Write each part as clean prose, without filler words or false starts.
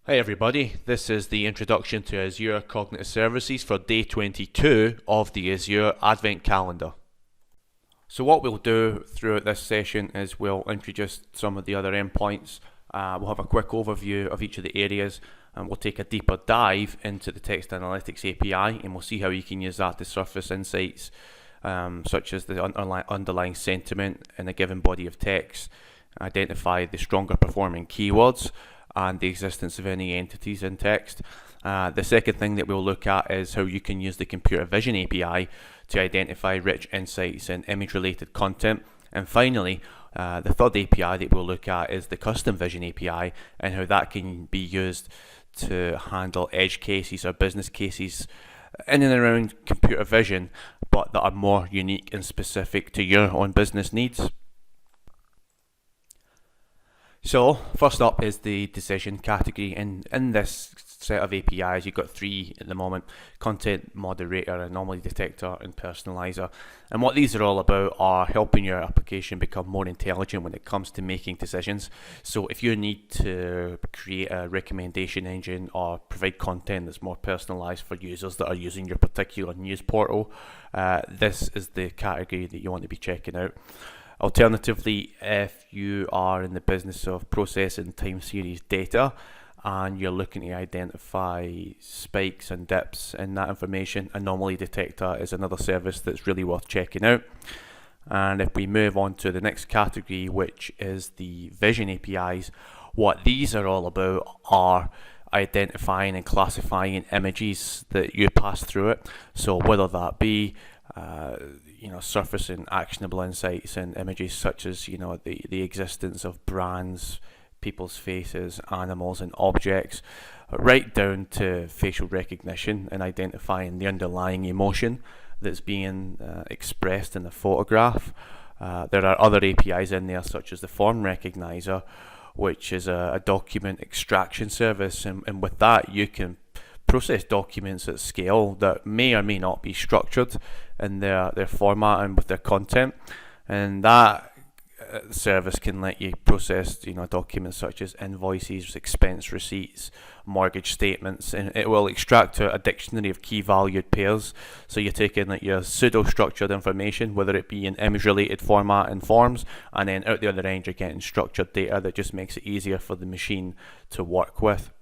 Hi everybody, this is the introduction to Azure Cognitive Services for day 22 of the Azure Advent Calendar. So what we'll do throughout this session is we'll introduce some of the other endpoints, we'll have a quick overview of each of the areas, and we'll take a deeper dive into the Text Analytics API, and we'll see how you can use that to surface insights such as the underlying sentiment in a given body of text, identify the stronger performing keywords, and the existence of any entities in text. The second thing that we'll look at is how you can use the Computer Vision API to identify rich insights in image-related content. And finally, the third API that we'll look at is the Custom Vision API and how that can be used to handle edge cases or business cases in and around computer vision, but that are more unique and specific to your own business needs. So first up is the decision category. In this set of APIs, you've got three at the moment: content moderator, anomaly detector, and personalizer. And what these are all about are helping your application become more intelligent when it comes to making decisions. So if you need to create a recommendation engine or provide content that's more personalized for users that are using your particular news portal, this is the category that you want to be checking out. Alternatively, if you are in the business of processing time series data and you're looking to identify spikes and dips in that information, Anomaly Detector is another service that's really worth checking out. And if we move on to the next category, which is the Vision APIs, what these are all about are identifying and classifying images that you pass through it. So whether that be surfacing actionable insights in images such as the existence of brands, people's faces, animals, and objects, right down to facial recognition and identifying the underlying emotion that's being expressed in the photograph. There are other APIs in there such as the Form Recognizer, which is a document extraction service, and with that you can process documents at scale that may or may not be structured in their format and with their content, and that service can let you process documents such as invoices, expense receipts, mortgage statements, and it will extract a dictionary of key valued pairs. So you're taking your pseudo structured information, whether it be in image related format and forms, and then out the other end you're getting structured data that just makes it easier for the machine to work with.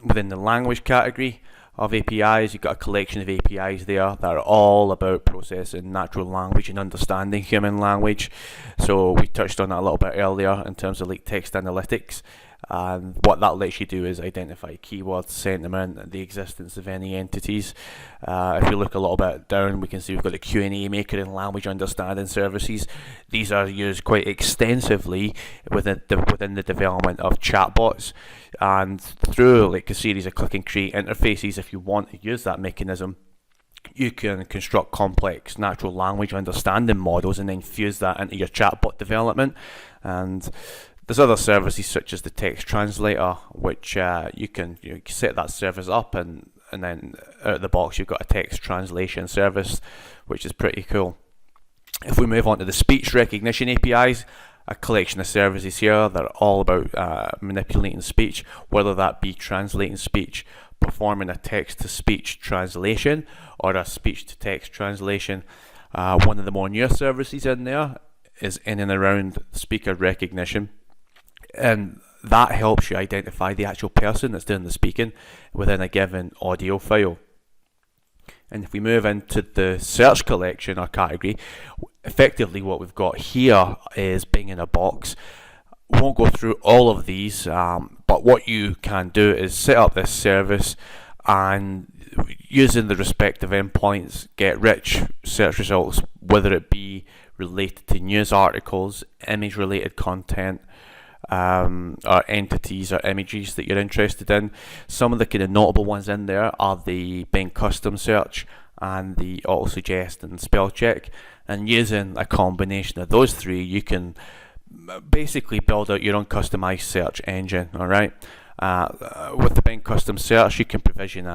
Within the language category of APIs, you've got a collection of APIs there that are all about processing natural language and understanding human language. So we touched on that a little bit earlier in terms of text analytics, and what that lets you do is identify keywords, sentiment, the existence of any entities. If you look a little bit down, we can see we've got the Q&A maker and language understanding services. These are used quite extensively within the development of chatbots, and through a series of click and create interfaces, if you want to use that mechanism, you can construct complex natural language understanding models and then fuse that into your chatbot development. And there's other services such as the text translator, which you can set that service up, and then out of the box you've got a text translation service, which is pretty cool. If we move on to the speech recognition APIs, a collection of services here that are all about manipulating speech, whether that be translating speech, performing a text-to-speech translation, or a speech-to-text translation. One of the more newer services in there is in and around speaker recognition, and that helps you identify the actual person that's doing the speaking within a given audio file. And if we move into the search collection or category, effectively what we've got here is Bing in a box. We won't go through all of these, but what you can do is set up this service and using the respective endpoints get rich search results, whether it be related to news articles, image related content, or entities or images that you're interested in. Some of the kind of notable ones in there are the Bing custom search and the auto suggest and spell check, and using a combination of those three you can basically build out your own customized search engine. Alright, with the Bing custom search you can provision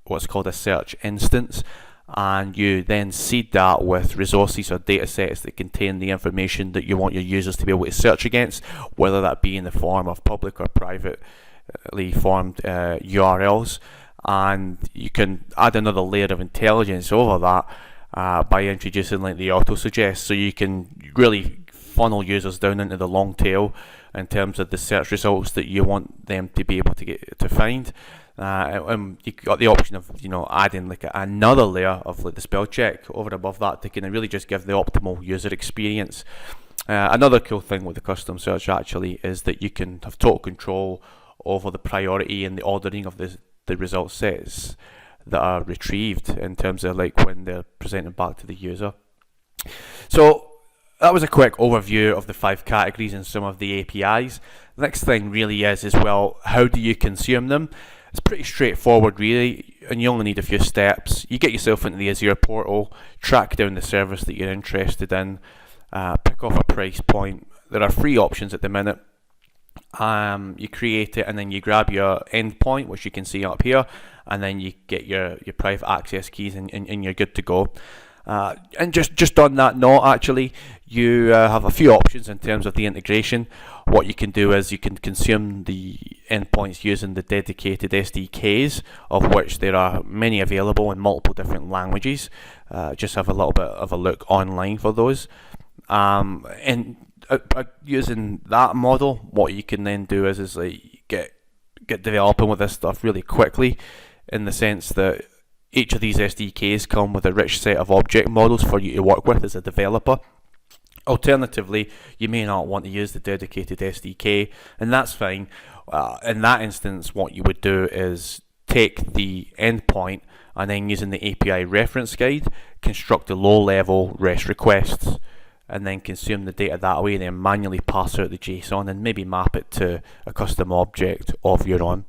what's called a search instance, and you then seed that with resources or data sets that contain the information that you want your users to be able to search against, whether that be in the form of public or privately formed URLs. And you can add another layer of intelligence over that by introducing like the auto suggest, so you can really funnel users down into the long tail in terms of the search results that you want them to be able to get to find. And you got the option of adding like another layer of like the spell check over and above that to kind of really just give the optimal user experience. Another cool thing with the custom search actually is that you can have total control over the priority and the ordering of the result sets that are retrieved in terms of like when they're presented back to the user. So that was a quick overview of the 5 categories and some of the APIs. The next thing really is well, how do you consume them? It's pretty straightforward really, and you only need a few steps. You get yourself into the Azure portal, track down the service that you're interested in, pick off a price point. There are free options at the minute. You create it and then you grab your endpoint, which you can see up here, and then you get your private access keys and you're good to go. And just on that note, actually, you have a few options in terms of the integration. What you can do is you can consume the endpoints using the dedicated SDKs, of which there are many available in multiple different languages. Just have a little bit of a look online for those. And using that model, what you can then do is like get developing with this stuff really quickly, in the sense that each of these SDKs come with a rich set of object models for you to work with as a developer. Alternatively, you may not want to use the dedicated SDK, and that's fine. In that instance, what you would do is take the endpoint and then, using the API reference guide, construct the low-level REST requests, and then consume the data that way, and then manually pass out the JSON and maybe map it to a custom object of your own.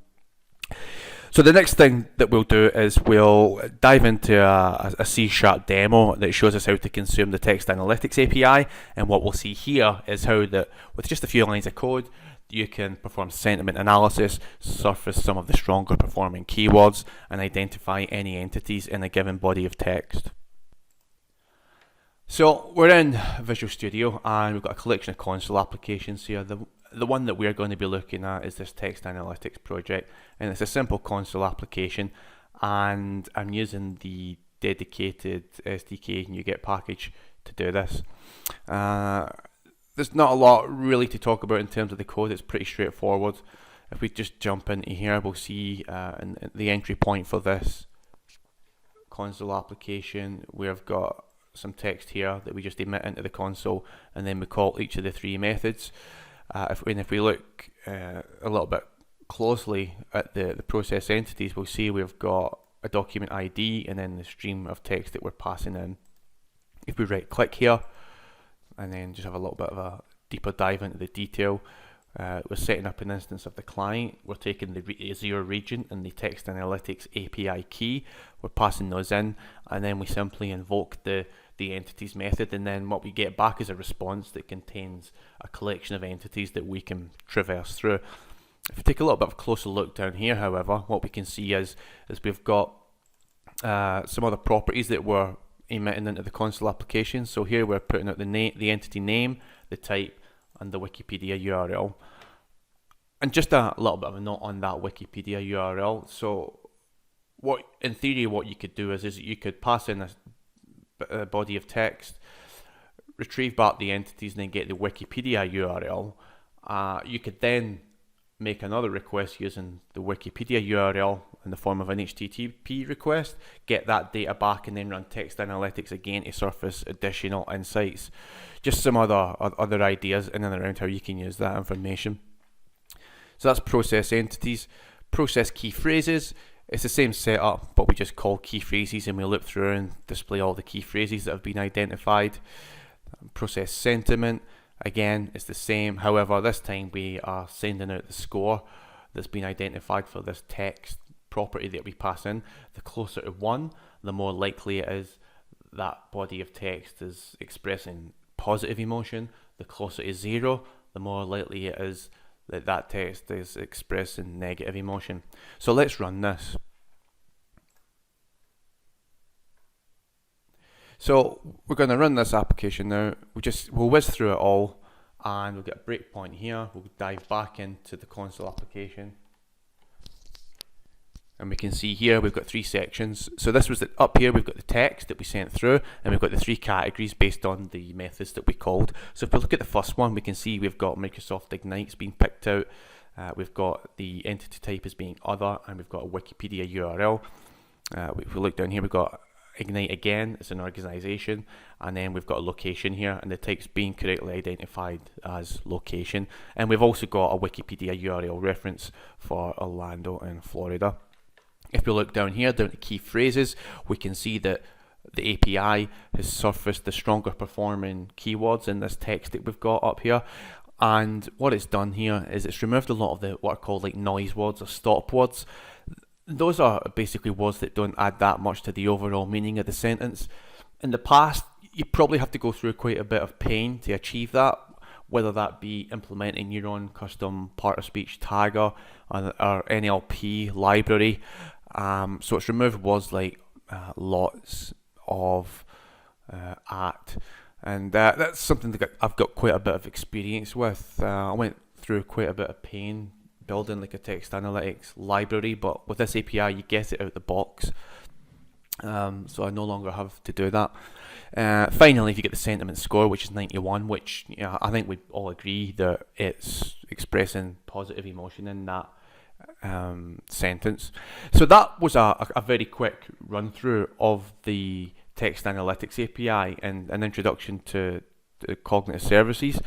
So the next thing that we'll do is we'll dive into a C# demo that shows us how to consume the text analytics API, and what we'll see here is how that with just a few lines of code you can perform sentiment analysis, surface some of the stronger performing keywords, and identify any entities in a given body of text. So we're in Visual Studio and we've got a collection of console applications here. The one that we're going to be looking at is this text analytics project, and it's a simple console application, and I'm using the dedicated SDK and NuGet package to do this. There's not a lot really to talk about in terms of the code. It's pretty straightforward. If we just jump into here, we'll see the entry point for this console application. We've got some text here that we just emit into the console, and then we call each of the 3 methods. If we look a little bit closely at the process entities, we'll see we've got a document ID and then the stream of text that we're passing in. If we right click here and then just have a little bit of a deeper dive into the detail, we're setting up an instance of the client. We're taking the Azure region and the text analytics API key. We're passing those in, and then we simply invoke the entities method, and then what we get back is a response that contains a collection of entities that we can traverse through. If we take a little bit of a closer look down here, however, what we can see is we've got some other properties that we're emitting into the console application. So here we're putting out the entity name, the type, and the Wikipedia URL. And just a little bit of a note on that Wikipedia URL. So in theory what you could do is you could pass in a body of text, retrieve back the entities, and then get the Wikipedia URL. You could then make another request using the Wikipedia URL in the form of an HTTP request, get that data back, and then run text analytics again to surface additional insights. Just some other ideas in and around how you can use that information. So that's process entities. Process key phrases. It's the same setup, but we just call key phrases and we look through and display all the key phrases that have been identified. Process sentiment, again, it's the same. However, this time we are sending out the score that's been identified for this text property that we pass in. The closer to 1, the more likely it is that body of text is expressing positive emotion. The closer to 0, the more likely it is that text is expressing negative emotion. So let's run this. So we're going to run this application now. We'll whiz through it all, and we'll get a breakpoint here. We'll dive back into the console application. And we can see here we've got 3 sections. So this was up here we've got the text that we sent through, and we've got the 3 categories based on the methods that we called. So if we look at the first one, we can see we've got Microsoft Ignite's being picked out. We've got the entity type as being other, and we've got a Wikipedia URL. If we look down here, we've got Ignite again, it's an organization, and then we've got a location here, and the type's being correctly identified as location. And we've also got a Wikipedia URL reference for Orlando in Florida. If we look down here, down to key phrases, we can see that the API has surfaced the stronger performing keywords in this text that we've got up here. And what it's done here is it's removed a lot of the what are called like noise words or stop words. Those are basically words that don't add that much to the overall meaning of the sentence. In the past, you probably have to go through quite a bit of pain to achieve that, whether that be implementing your own custom part of speech tagger or NLP library. So it's removed words like lots of, at, and that's something that I've got quite a bit of experience with. I went through quite a bit of pain building like a text analytics library, but with this API you get it out the box, so I no longer have to do that. Finally, if you get the sentiment score, which is 91, which I think we all agree that it's expressing positive emotion in that sentence. So that was a very quick run through of the text analytics API and an introduction to the cognitive services.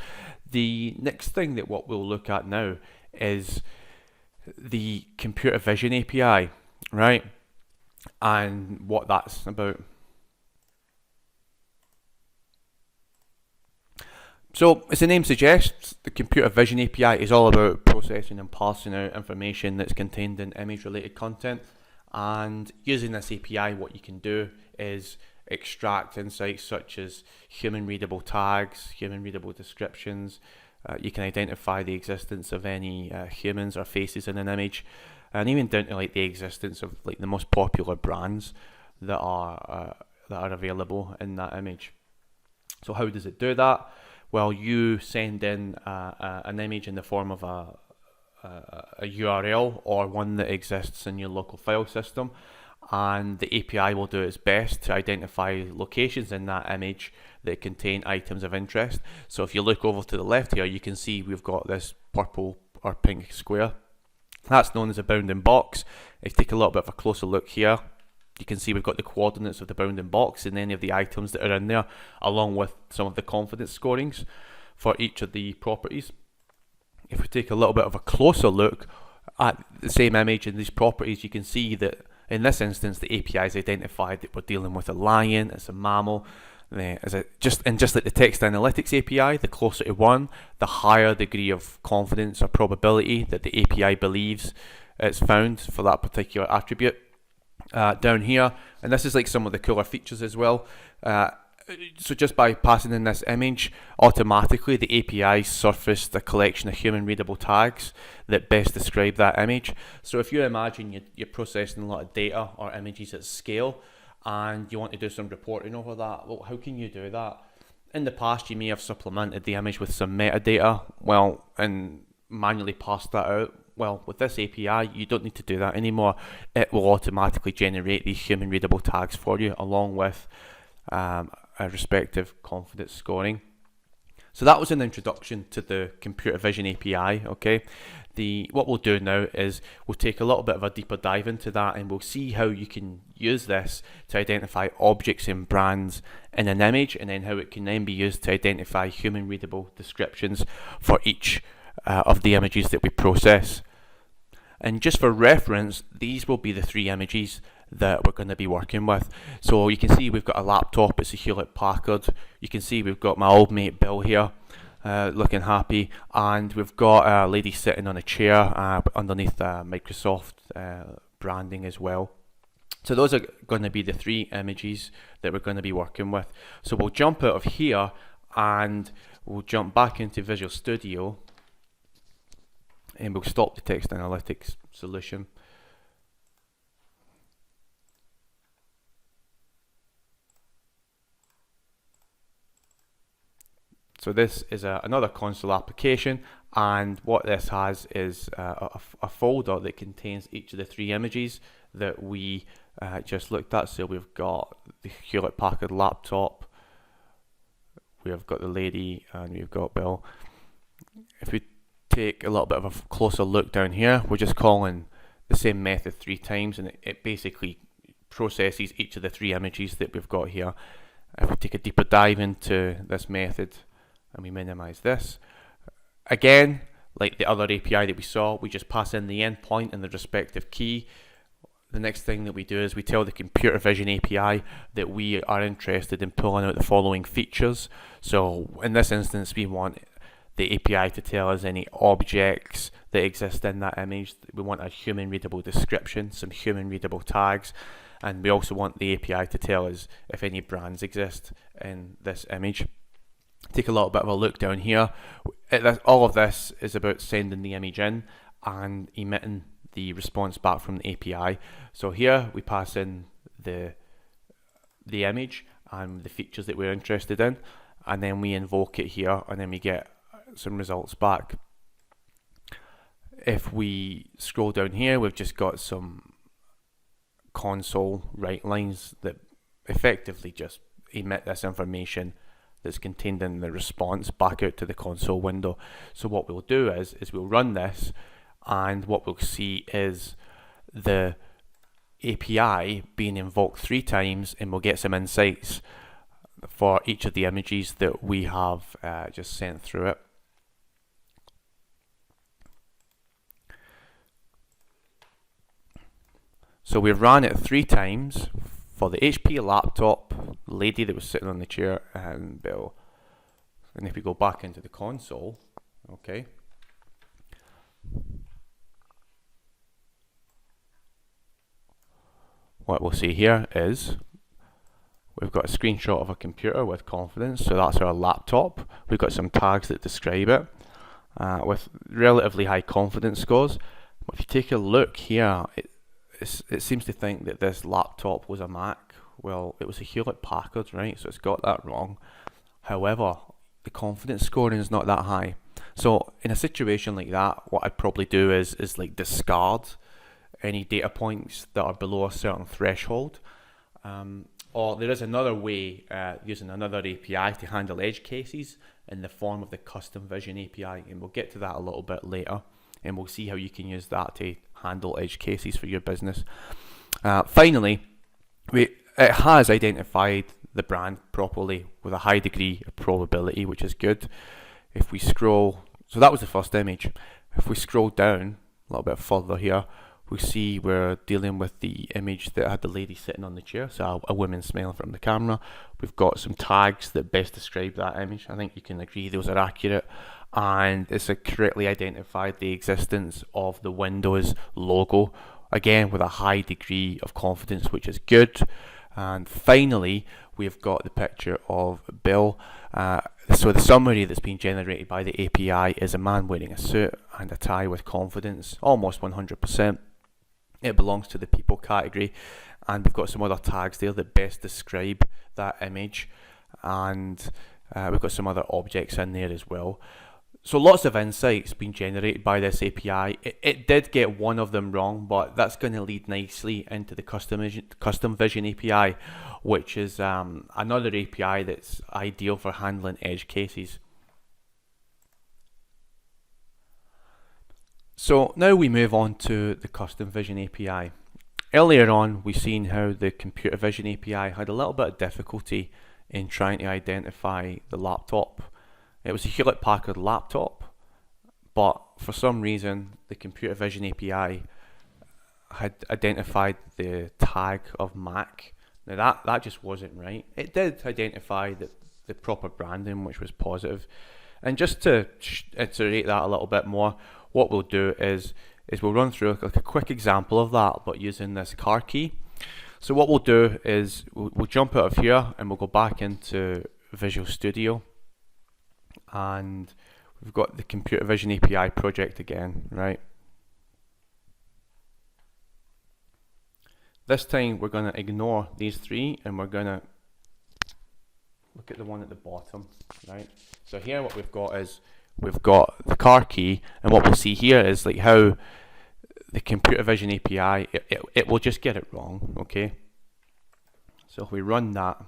The next thing that what we'll look at now is the computer vision API, right? And what that's about. So, as the name suggests, the computer vision API is all about processing and parsing out information that's contained in image-related content. And using this API, what you can do is extract insights such as human-readable tags, human-readable descriptions. You can identify the existence of any humans or faces in an image, and even down to like the existence of like the most popular brands that are available in that image. So, how does it do that? Well, you send in an image in the form of a URL or one that exists in your local file system, and the API will do its best to identify locations in that image that contain items of interest. So if you look over to the left here, you can see we've got this purple or pink square. That's known as a bounding box. If you take a little bit of a closer look here, you can see we've got the coordinates of the bounding box and any of the items that are in there, along with some of the confidence scorings for each of the properties. If we take a little bit of a closer look at the same image and these properties, you can see that in this instance the API has identified that we're dealing with a lion, it's a mammal. Just like the text analytics API, the closer to 1, the higher degree of confidence or probability that the API believes it's found for that particular attribute. Down here, and this is like some of the cooler features as well. So just by passing in this image, automatically the API surfaced a collection of human readable tags that best describe that image. So if you imagine you're processing a lot of data or images at scale and you want to do some reporting over that, well, how can you do that? In the past, you may have supplemented the image with some metadata, and manually passed that out. Well, with this API, you don't need to do that anymore. It will automatically generate these human readable tags for you, along with a respective confidence scoring. So that was an introduction to the computer vision API. Okay, what we'll do now is we'll take a little bit of a deeper dive into that, and we'll see how you can use this to identify objects and brands in an image, and then how it can then be used to identify human readable descriptions for each of the images that we process. And just for reference, these will be the 3 images that we're going to be working with. So you can see we've got a laptop, it's a Hewlett Packard. You can see we've got my old mate Bill here, looking happy, and we've got a lady sitting on a chair underneath Microsoft branding as well. So those are going to be the 3 images that we're going to be working with. So we'll jump out of here and we'll jump back into Visual Studio, and we'll stop the text analytics solution. So this is another console application, and what this has is a folder that contains each of the 3 images that we just looked at. So we've got the Hewlett Packard laptop, we've got the lady, and we've got Bill. If we take a little bit of a closer look down here, we're just calling the same method 3 times, and it basically processes each of the 3 images that we've got here. If we take a deeper dive into this method and we minimize this, again, like the other API that we saw, we just pass in the endpoint and the respective key. The next thing that we do is we tell the computer vision API that we are interested in pulling out the following features. So in this instance, we want the API to tell us any objects that exist in that image. We want a human readable description, some human readable tags, and we also want the API to tell us if any brands exist in this image. Take a little bit of a look down here. All of this is about sending the image in and emitting the response back from the API. So here we pass in the image and the features that we're interested in, and then we invoke it here, and then we get some results back. If we scroll down here, we've just got some console write lines that effectively just emit this information that's contained in the response back out to the console window. So what we'll do is we'll run this, and what we'll see is the API being invoked 3 times, and we'll get some insights for each of the images that we have just sent through it. So we ran it 3 times for the HP laptop, lady that was sitting on the chair, and Bill. And if we go back into the console, okay, what we'll see here is we've got a screenshot of a computer with confidence, so that's our laptop. We've got some tags that describe it with relatively high confidence scores. But if you take a look here, it seems to think that this laptop was a Mac. Well, it was a Hewlett Packard, right? So it's got that wrong. However, the confidence scoring is not that high. So in a situation like that, what I'd probably do is like discard any data points that are below a certain threshold. Or there is another way, using another API to handle edge cases in the form of the custom vision API, and we'll get to that a little bit later, and we'll see how you can use that to handle edge cases for your business. Finally, it has identified the brand properly with a high degree of probability, which is good. If we scroll, so that was the first image. If we scroll down a little bit further here, we see we're dealing with the image that had the lady sitting on the chair, so a woman smiling from the camera. We've got some tags that best describe that image. I think you can agree those are accurate, and it's correctly identified the existence of the Windows logo, again with a high degree of confidence, which is good. And finally, we've got the picture of Bill. So the summary that's been generated by the API is a man wearing a suit and a tie with confidence, almost 100%. It belongs to the people category, and we've got some other tags there that best describe that image, and we've got some other objects in there as well. So lots of insights being generated by this API. It did get one of them wrong, but that's going to lead nicely into the custom vision API, which is another API that's ideal for handling edge cases. So now we move on to the custom vision API. Earlier on, we've seen how the computer vision API had a little bit of difficulty in trying to identify the laptop. It was a Hewlett Packard laptop, but for some reason the computer vision API had identified the tag of Mac. Now that just wasn't right. It did identify the proper branding, which was positive. And just to iterate that a little bit more, what we'll do is we'll run through like a quick example of that, but using this car key. So what we'll do is we'll jump out of here and we'll go back into Visual Studio, and we've got the computer vision API project again, right? This time we're going to ignore these 3 and we're going to look at the one at the bottom, right? So here what we've got is we've got the car key, and what we'll see here is like how the computer vision API, it will just get it wrong, okay? So if we run that,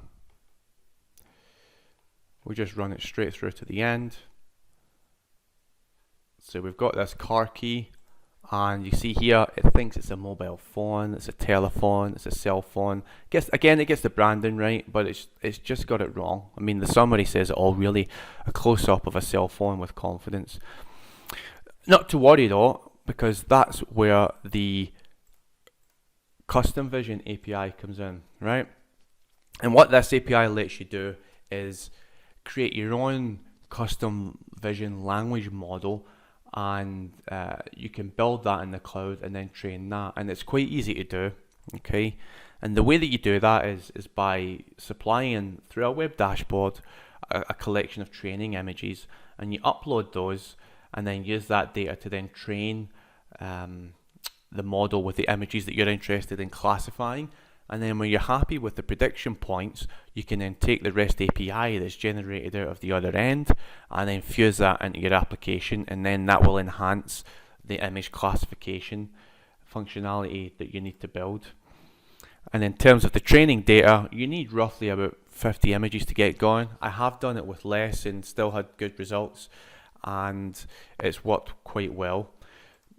we just run it straight through to the end. So we've got this car key, and you see here it thinks it's a mobile phone, it's a telephone, it's a cell phone. It gets the branding right, but it's just got it wrong. I mean, the summary says it all really, a close-up of a cell phone with confidence. Not to worry though, because that's where the custom vision API comes in, right? And what this API lets you do is create your own custom vision language model, and you can build that in the cloud and then train that, and it's quite easy to do, okay? And the way that you do that is by supplying through a web dashboard a collection of training images, and you upload those and then use that data to then train the model with the images that you're interested in classifying. And then when you're happy with the prediction points, you can then take the REST API that's generated out of the other end and then fuse that into your application, and then that will enhance the image classification functionality that you need to build. And in terms of the training data, you need roughly about 50 images to get going. I have done it with less and still had good results, and it's worked quite well.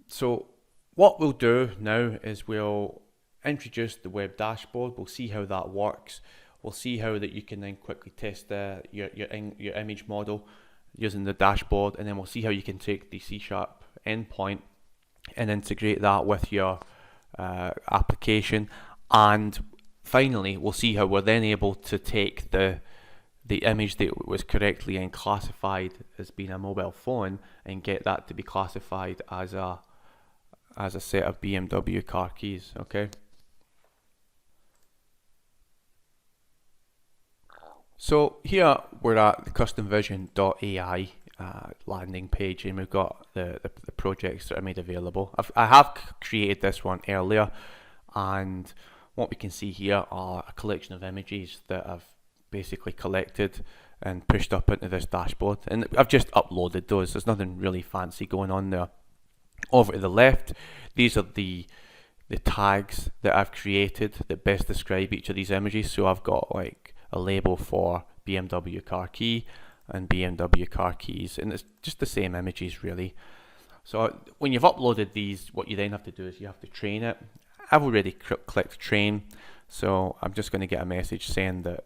So what we'll do now is we'll introduce the web dashboard. We'll see how that works. We'll see how that you can then quickly test your image model using the dashboard, and then we'll see how you can take the C# endpoint and integrate that with your application. And finally, we'll see how we're then able to take the image that was correctly classified as being a mobile phone and get that to be classified as a set of BMW car keys, okay? So here we're at the customvision.ai landing page, and we've got the projects that are made available. I have created this one earlier, and what we can see here are a collection of images that I've basically collected and pushed up into this dashboard, and I've just uploaded those. There's nothing really fancy going on there. Over to the left, these are the tags that I've created that best describe each of these images. So I've got like a label for BMW car key and BMW car keys, and it's just the same images really. So when you've uploaded these, what you then have to do is you have to train it. I've already clicked train, so I'm just going to get a message saying that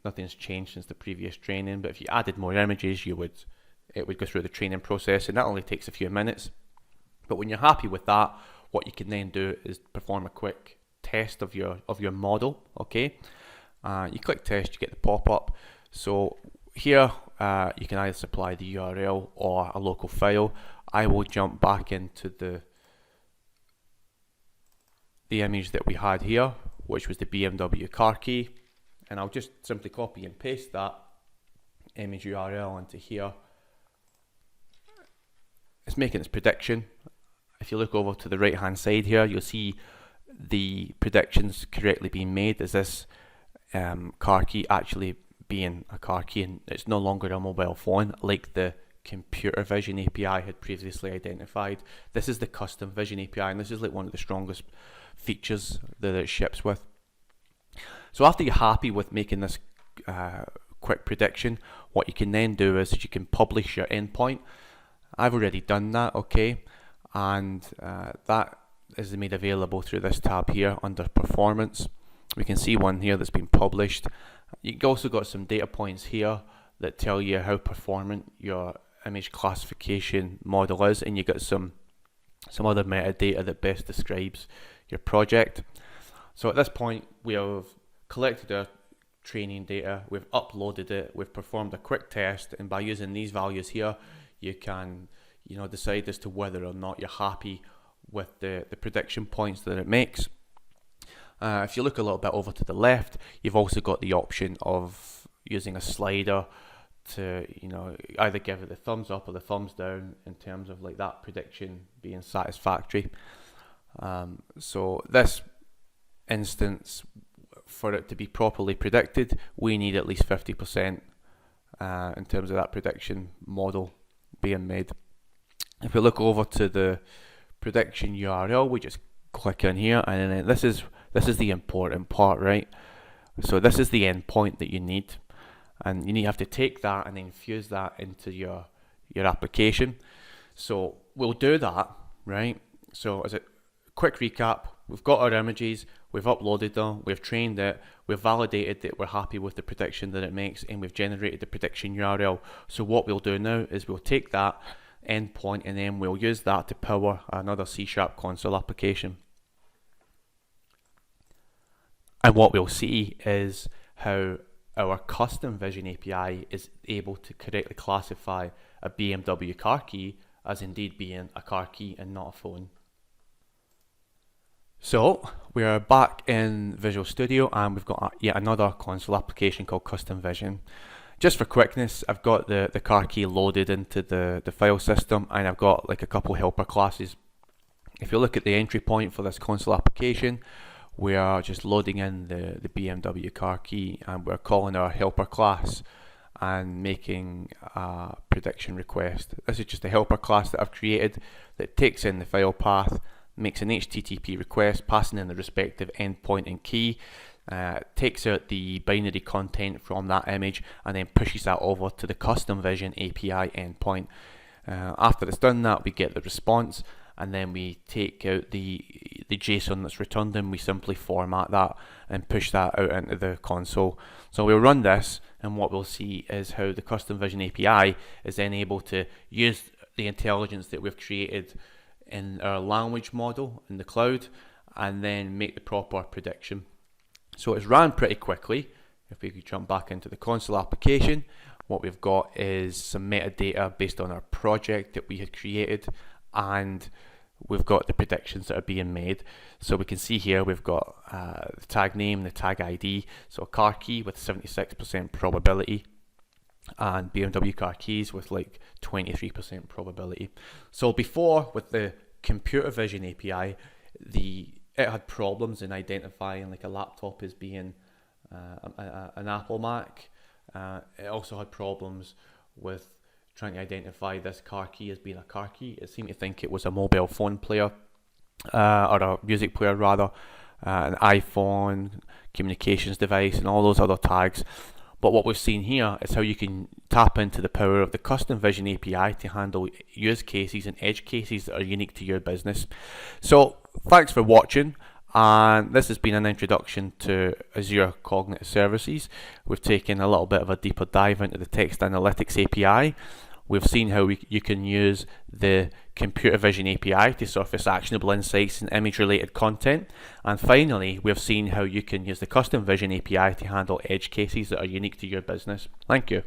nothing's changed since the previous training. But if you added more images, it would go through the training process, and that only takes a few minutes. But when you're happy with that, what you can then do is perform a quick test of your model, okay? You click test, you get the pop-up. So here you can either supply the URL or a local file. I will jump back into the image that we had here, which was the BMW car key, and I'll just simply copy and paste that image URL into here. It's making its prediction. If you look over to the right hand side here, you'll see the predictions correctly being made. Is this car key actually being a car key, and it's no longer a mobile phone like the computer vision API had previously identified. This is the custom vision API, and this is like one of the strongest features that it ships with. So after you're happy with making this quick prediction, what you can then do is you can publish your endpoint. I've already done that, okay, and that is made available through this tab here under performance. We can see one here that's been published. You've also got some data points here that tell you how performant your image classification model is, and you got some other metadata that best describes your project. So at this point, we have collected our training data, we've uploaded it, we've performed a quick test, and by using these values here, you can decide as to whether or not you're happy with the prediction points that it makes. If you look a little bit over to the left, you've also got the option of using a slider to either give it the thumbs up or the thumbs down in terms of like that prediction being satisfactory. So this instance, for it to be properly predicted, we need at least 50% in terms of that prediction model being made. If we look over to the prediction URL, we just click in here, and then this is the important part, right? So this is the endpoint that you need, and you have to take that and then fuse that into your application. So we'll do that, right? So as a quick recap, we've got our images, we've uploaded them, we've trained it, we've validated that we're happy with the prediction that it makes, and we've generated the prediction URL. So what we'll do now is we'll take that endpoint and then we'll use that to power another C# console application. And what we'll see is how our custom vision API is able to correctly classify a BMW car key as indeed being a car key and not a phone. So we are back in Visual Studio, and we've got yet another console application called Custom Vision. Just for quickness, I've got the car key loaded into the file system, and I've got like a couple helper classes. If you look at the entry point for this console application, we are just loading in the BMW car key, and we're calling our helper class and making a prediction request. This is just a helper class that I've created that takes in the file path, makes an HTTP request, passing in the respective endpoint and key, takes out the binary content from that image, and then pushes that over to the Custom Vision API endpoint. After it's done that, we get the response, and then we take out the JSON that's returned, and we simply format that and push that out into the console. So we'll run this, and what we'll see is how the Custom Vision API is then able to use the intelligence that we've created in our language model in the cloud and then make the proper prediction. So it's ran pretty quickly. If we could jump back into the console application, what we've got is some metadata based on our project that we had created, and we've got the predictions that are being made. So we can see here we've got the tag name, the tag ID, so a car key with 76% probability, and BMW car keys with like 23% probability. So before, with the computer vision API, it had problems in identifying like a laptop as being an Apple Mac. It also had problems with trying to identify this car key as being a car key. It seemed to think it was a mobile phone player, or a music player rather, an iPhone, communications device, and all those other tags. But what we've seen here is how you can tap into the power of the Custom Vision API to handle use cases and edge cases that are unique to your business. So thanks for watching, and this has been an introduction to Azure Cognitive Services. We've taken a little bit of a deeper dive into the Text Analytics API. We've seen how you can use the Computer Vision API to surface actionable insights and image-related content. And finally, we've seen how you can use the Custom Vision API to handle edge cases that are unique to your business. Thank you.